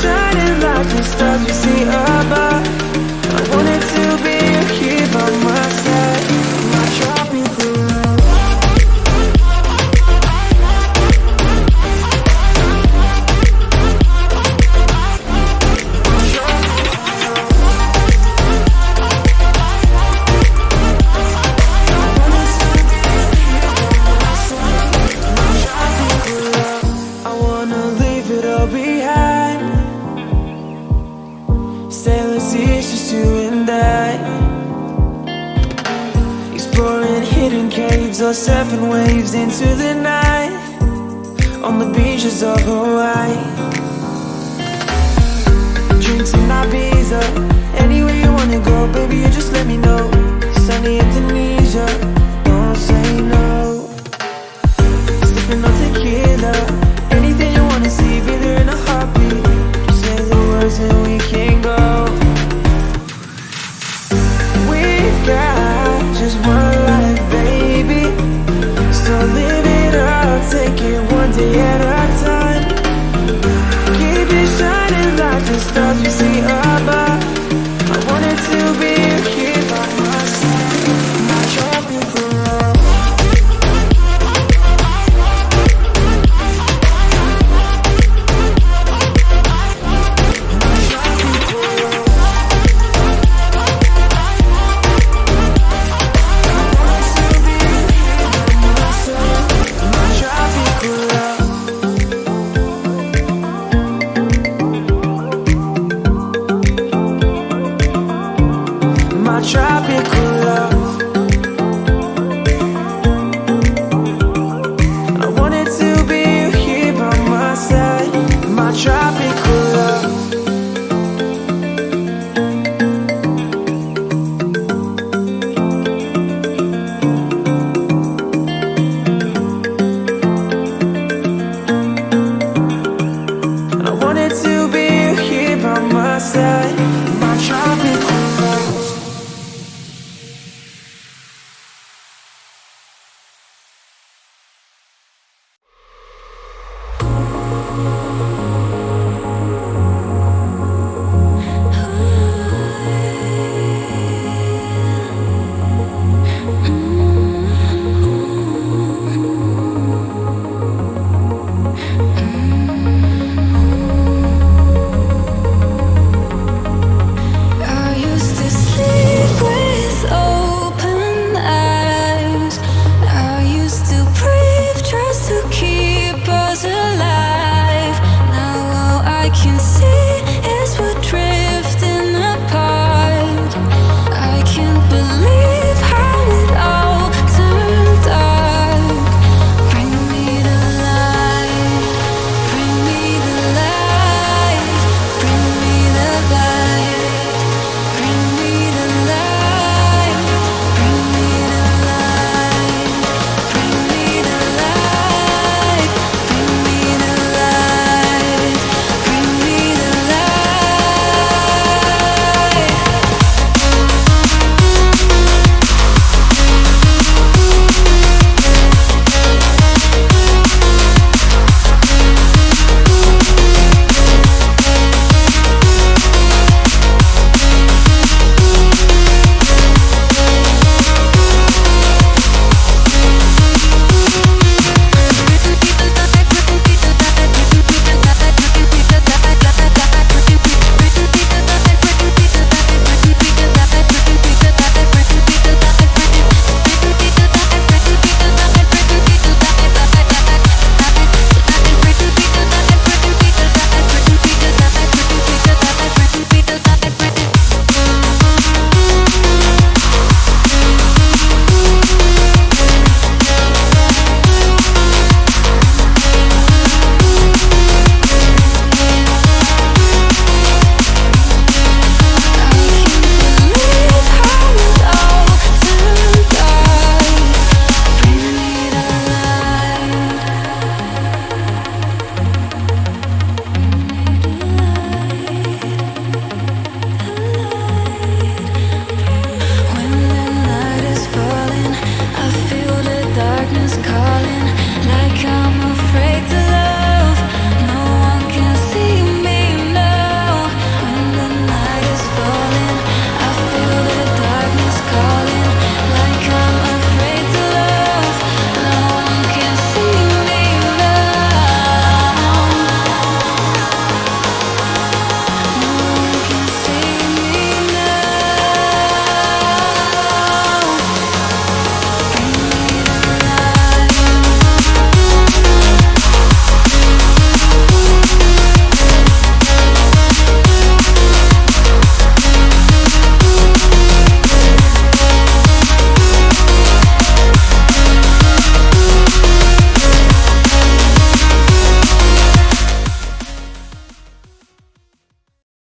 shining like the stars we see above. I wanted to be here by my side, my tropical love. I wanna leave it all behind. Stainless seas, just you and I, exploring hidden caves or surfing waves into the night on the beaches of Hawaii. Drinks in Ibiza, anywhere you wanna go, baby, you just let me know. Sunny Indonesia, don't say no. Sipping on tequila, anything you wanna see, be there in a heartbeat. Just say the words and we can go. We got just one life, baby, so live it up, take it one day at a time. Keep it shining like the stars we see above. I wanted to be here by my side, my tropical love. My tropical love. I wanted to be here by my side, my tropical love. I wanted to be here by my side, my tropical love. Can see